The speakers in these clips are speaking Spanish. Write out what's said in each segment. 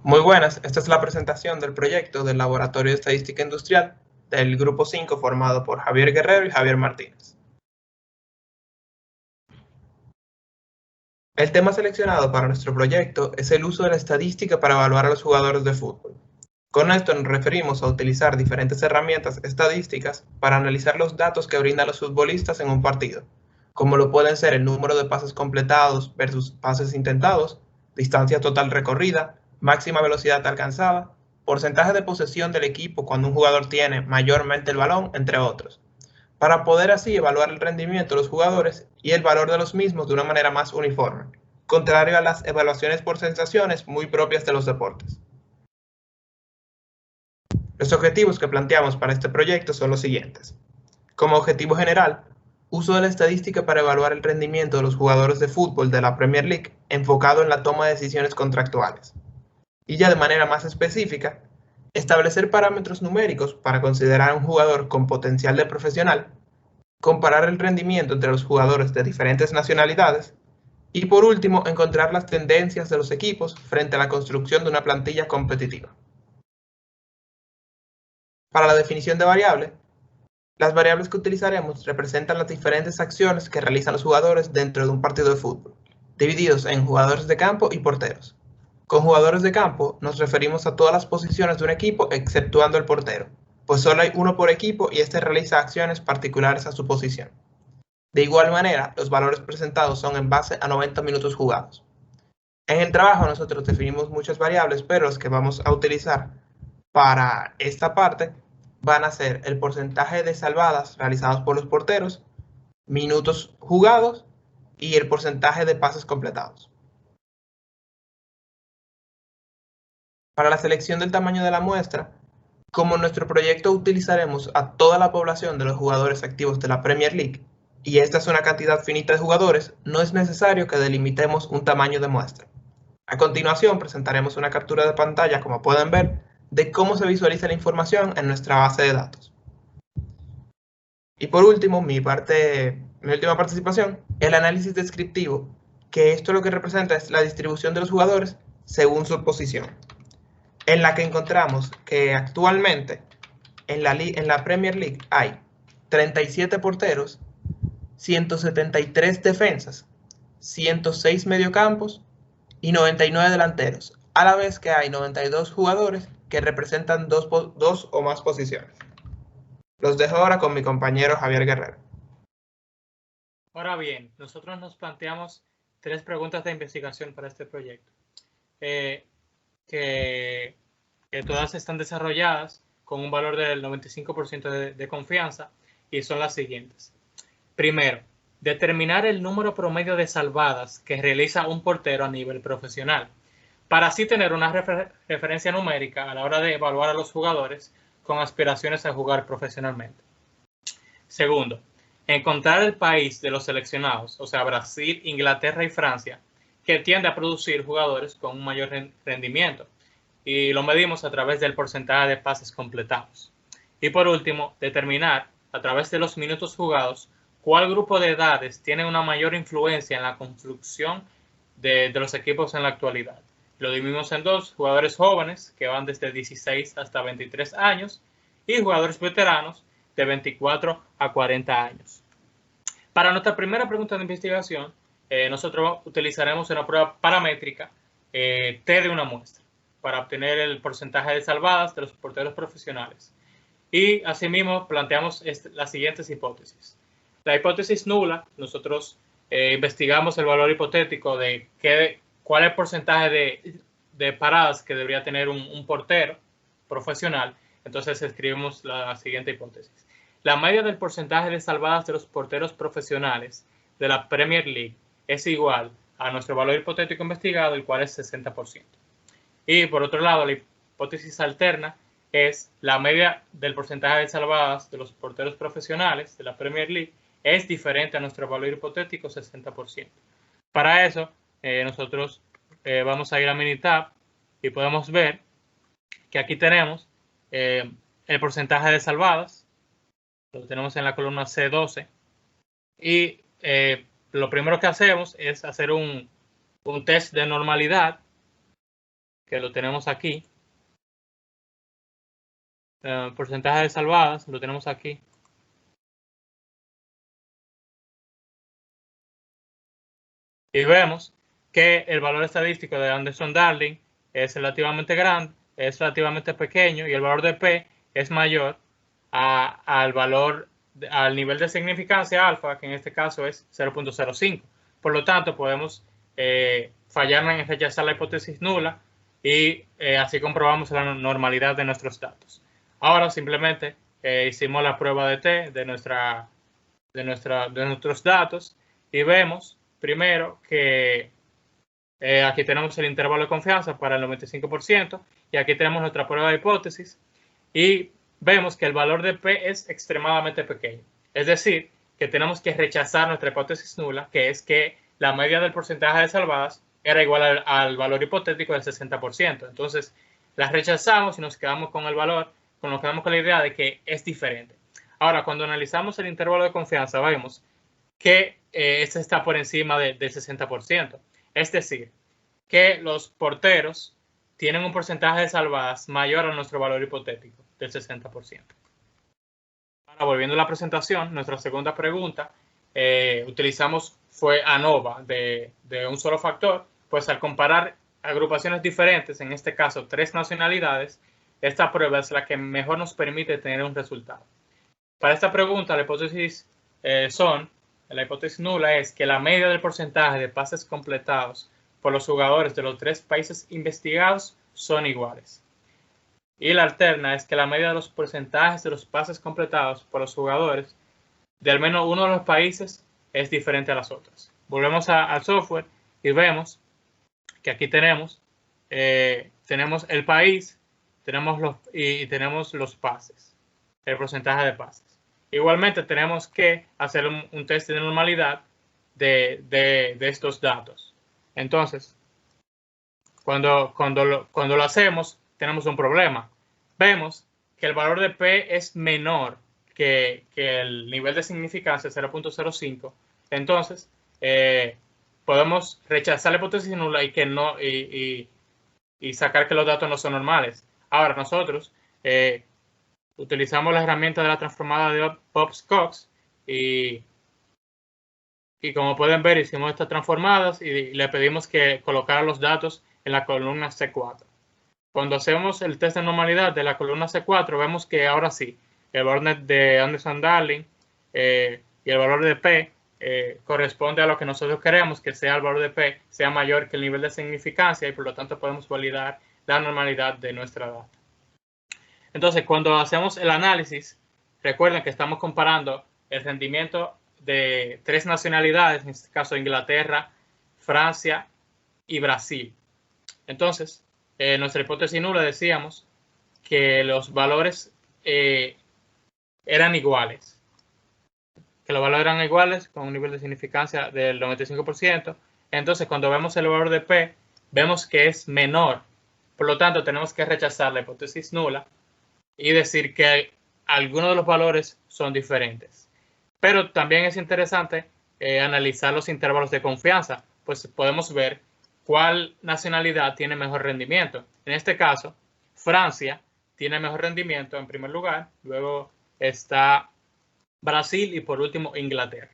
Muy buenas, esta es la presentación del proyecto del Laboratorio de Estadística Industrial del Grupo 5 formado por Javier Guerrero y Javier Martínez. El tema seleccionado para nuestro proyecto es el uso de la estadística para evaluar a los jugadores de fútbol. Con esto nos referimos a utilizar diferentes herramientas estadísticas para analizar los datos que brindan los futbolistas en un partido, como lo pueden ser el número de pases completados versus pases intentados, distancia total recorrida, máxima velocidad alcanzada, porcentaje de posesión del equipo cuando un jugador tiene mayormente el balón, entre otros, para poder así evaluar el rendimiento de los jugadores y el valor de los mismos de una manera más uniforme, contrario a las evaluaciones por sensaciones muy propias de los deportes. Los objetivos que planteamos para este proyecto son los siguientes. Como objetivo general, uso de la estadística para evaluar el rendimiento de los jugadores de fútbol de la Premier League enfocado en la toma de decisiones contractuales. Y ya de manera más específica, establecer parámetros numéricos para considerar a un jugador con potencial de profesional, comparar el rendimiento entre los jugadores de diferentes nacionalidades y por último encontrar las tendencias de los equipos frente a la construcción de una plantilla competitiva. Para la definición de variable, las variables que utilizaremos representan las diferentes acciones que realizan los jugadores dentro de un partido de fútbol, divididos en jugadores de campo y porteros. Con jugadores de campo nos referimos a todas las posiciones de un equipo exceptuando el portero, pues solo hay uno por equipo y este realiza acciones particulares a su posición. De igual manera, los valores presentados son en base a 90 minutos jugados. En el trabajo nosotros definimos muchas variables, pero las que vamos a utilizar para esta parte van a ser el porcentaje de salvadas realizadas por los porteros, minutos jugados y el porcentaje de pases completados. Para la selección del tamaño de la muestra, como en nuestro proyecto utilizaremos a toda la población de los jugadores activos de la Premier League, y esta es una cantidad finita de jugadores, no es necesario que delimitemos un tamaño de muestra. A continuación presentaremos una captura de pantalla, como pueden ver, de cómo se visualiza la información en nuestra base de datos. Y por último, mi última participación, el análisis descriptivo, que esto lo que representa es la distribución de los jugadores según su posición, en la que encontramos que actualmente en la Premier League hay 37 porteros, 173 defensas, 106 mediocampos y 99 delanteros, a la vez que hay 92 jugadores que representan dos o más posiciones. Los dejo ahora con mi compañero Javier Guerrero. Ahora bien, nosotros nos planteamos 3 preguntas de investigación para este proyecto, que todas están desarrolladas con un valor del 95% de confianza y son las siguientes. Primero, determinar el número promedio de salvadas que realiza un portero a nivel profesional, para así tener una referencia numérica a la hora de evaluar a los jugadores con aspiraciones a jugar profesionalmente. Segundo, encontrar el país de los seleccionados, o sea, Brasil, Inglaterra y Francia, que tiende a producir jugadores con un mayor rendimiento, y lo medimos a través del porcentaje de pases completados. Y por último, determinar, a través de los minutos jugados, cuál grupo de edades tiene una mayor influencia en la construcción de los equipos en la actualidad. Lo dividimos en dos: jugadores jóvenes, que van desde 16 hasta 23 años, y jugadores veteranos, de 24 a 40 años. Para nuestra primera pregunta de investigación, nosotros utilizaremos una prueba paramétrica T de una muestra para obtener el porcentaje de salvadas de los porteros profesionales. Y asimismo planteamos las siguientes hipótesis. La hipótesis nula, nosotros investigamos el valor hipotético de cuál es el porcentaje de paradas que debería tener un portero profesional. Entonces escribimos la siguiente hipótesis. La media del porcentaje de salvadas de los porteros profesionales de la Premier League es igual a nuestro valor hipotético investigado, el cual es 60%. Y por otro lado, la hipótesis alterna es la media del porcentaje de salvadas de los porteros profesionales de la Premier League es diferente a nuestro valor hipotético 60%. Para eso, nosotros vamos a ir a Minitab y podemos ver que aquí tenemos el porcentaje de salvadas, lo tenemos en la columna C12, y lo primero que hacemos es hacer un test de normalidad que lo tenemos aquí. Porcentaje de salvadas, lo tenemos aquí. Y vemos que el valor estadístico de Anderson-Darling es relativamente grande, es relativamente pequeño, y el valor de P es mayor al nivel de significancia alfa, que en este caso es 0.05. Por lo tanto, podemos fallar en rechazar la hipótesis nula y así comprobamos la normalidad de nuestros datos. Ahora simplemente hicimos la prueba de T de nuestros datos y vemos primero que aquí tenemos el intervalo de confianza para el 95% y aquí tenemos nuestra prueba de hipótesis y vemos que el valor de P es extremadamente pequeño. Es decir, que tenemos que rechazar nuestra hipótesis nula, que es que la media del porcentaje de salvadas era igual al valor hipotético del 60%. Entonces, la rechazamos y nos quedamos con el valor, nos quedamos con la idea de que es diferente. Ahora, cuando analizamos el intervalo de confianza, vemos que este está por encima del 60%. Es decir, que los porteros tienen un porcentaje de salvadas mayor a nuestro valor hipotético del 60%. Ahora, volviendo a la presentación, nuestra segunda pregunta, fue ANOVA de un solo factor, pues al comparar agrupaciones diferentes, en este caso 3 nacionalidades, esta prueba es la que mejor nos permite tener un resultado. Para esta pregunta, la hipótesis nula es que la media del porcentaje de pases completados por los jugadores de los 3 países investigados son iguales. Y la alterna es que la media de los porcentajes de los pases completados por los jugadores de al menos uno de los países es diferente a las otras. Volvemos al software y vemos que aquí tenemos el país, tenemos los pases, el porcentaje de pases. Igualmente tenemos que hacer un test de normalidad de estos datos. Entonces, cuando lo hacemos, tenemos un problema. Vemos que el valor de P es menor que el nivel de significancia 0.05. Entonces, podemos rechazar la hipótesis nula y sacar que los datos no son normales. Ahora, nosotros utilizamos la herramienta de la transformada de Pops-Cox y como pueden ver, hicimos estas transformadas y le pedimos que colocara los datos en la columna C4. Cuando hacemos el test de normalidad de la columna C4, vemos que ahora sí, el valor de Anderson-Darling y el valor de P corresponde a lo que nosotros queremos, que sea el valor de P sea mayor que el nivel de significancia y por lo tanto podemos validar la normalidad de nuestra data. Entonces, cuando hacemos el análisis, recuerden que estamos comparando el rendimiento de 3 nacionalidades, en este caso Inglaterra, Francia y Brasil. Entonces, nuestra hipótesis nula decíamos que los valores eran iguales. Que los valores eran iguales con un nivel de significancia del 95%. Entonces, cuando vemos el valor de P, vemos que es menor. Por lo tanto, tenemos que rechazar la hipótesis nula y decir que algunos de los valores son diferentes. Pero también es interesante analizar los intervalos de confianza, pues podemos ver cuál nacionalidad tiene mejor rendimiento. En este caso, Francia tiene mejor rendimiento en primer lugar, luego está Brasil y por último Inglaterra.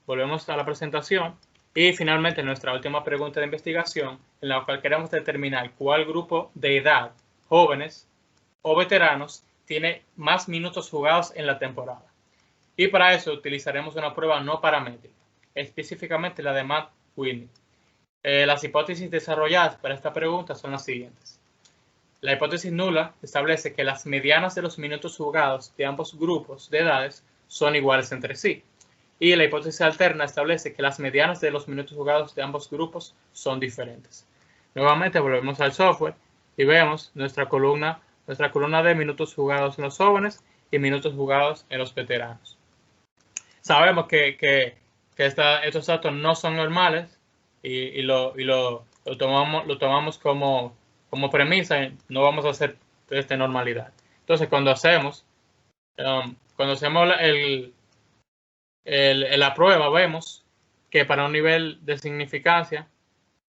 Volvemos a la presentación y finalmente nuestra última pregunta de investigación, en la cual queremos determinar cuál grupo de edad, jóvenes o veteranos, tiene más minutos jugados en la temporada. Y para eso utilizaremos una prueba no paramétrica, específicamente la de Matt Whitney. Las hipótesis desarrolladas para esta pregunta son las siguientes. La hipótesis nula establece que las medianas de los minutos jugados de ambos grupos de edades son iguales entre sí. Y la hipótesis alterna establece que las medianas de los minutos jugados de ambos grupos son diferentes. Nuevamente volvemos al software y vemos nuestra columna de minutos jugados en los jóvenes y minutos jugados en los veteranos. Sabemos que estos datos no son normales y lo tomamos como premisa y no vamos a hacer test de normalidad. Entonces, cuando hacemos la prueba, vemos que para un nivel de significancia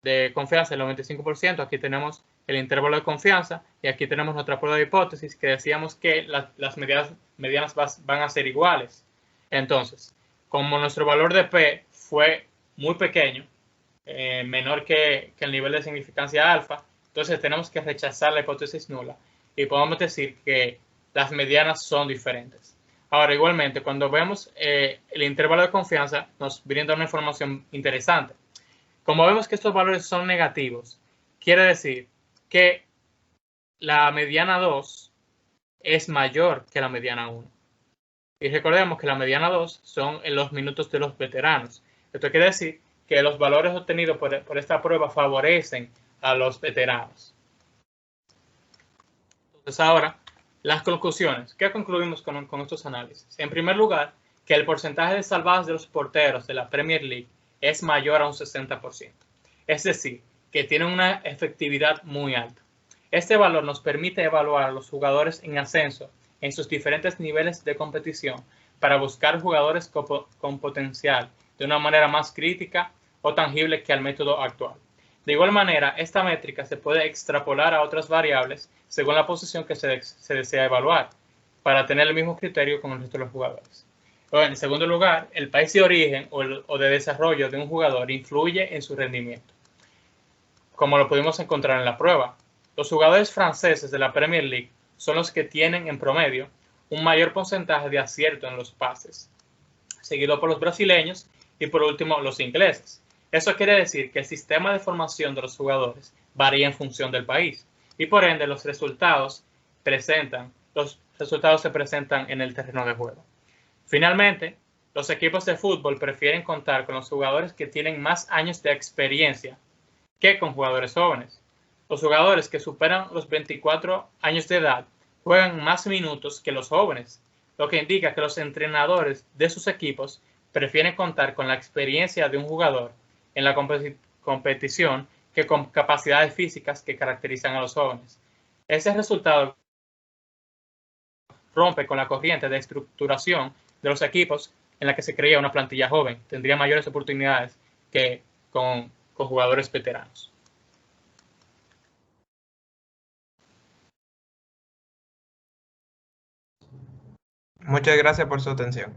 de confianza del 95%, aquí tenemos el intervalo de confianza y aquí tenemos nuestra prueba de hipótesis que decíamos que las medianas van a ser iguales. Entonces, como nuestro valor de P fue muy pequeño, menor que el nivel de significancia alfa, entonces tenemos que rechazar la hipótesis nula y podemos decir que las medianas son diferentes. Ahora, igualmente, cuando vemos el intervalo de confianza, nos brinda una información interesante. Como vemos que estos valores son negativos, quiere decir que la mediana 2 es mayor que la mediana 1. Y recordemos que la mediana 2 son en los minutos de los veteranos. Esto quiere decir que los valores obtenidos por esta prueba favorecen a los veteranos. Entonces ahora, las conclusiones. ¿Qué concluimos con estos análisis? En primer lugar, que el porcentaje de salvadas de los porteros de la Premier League es mayor a un 60%. Es decir, que tienen una efectividad muy alta. Este valor nos permite evaluar a los jugadores en ascenso en sus diferentes niveles de competición para buscar jugadores con potencial de una manera más crítica o tangible que al método actual. De igual manera, esta métrica se puede extrapolar a otras variables según la posición que se desea evaluar, para tener el mismo criterio con el resto de los jugadores. Bueno, en segundo lugar, el país de origen o de desarrollo de un jugador influye en su rendimiento, como lo pudimos encontrar en la prueba. Los jugadores franceses de la Premier League son los que tienen en promedio un mayor porcentaje de acierto en los pases, seguido por los brasileños y por último los ingleses. Eso quiere decir que el sistema de formación de los jugadores varía en función del país y por ende los resultados se presentan en el terreno de juego. Finalmente, los equipos de fútbol prefieren contar con los jugadores que tienen más años de experiencia que con jugadores jóvenes. Los jugadores que superan los 24 años de edad juegan más minutos que los jóvenes, lo que indica que los entrenadores de sus equipos prefieren contar con la experiencia de un jugador en la competición que con capacidades físicas que caracterizan a los jóvenes. Ese resultado rompe con la corriente de estructuración de los equipos en la que se creía una plantilla joven. Tendría mayores oportunidades que con jugadores veteranos. Muchas gracias por su atención.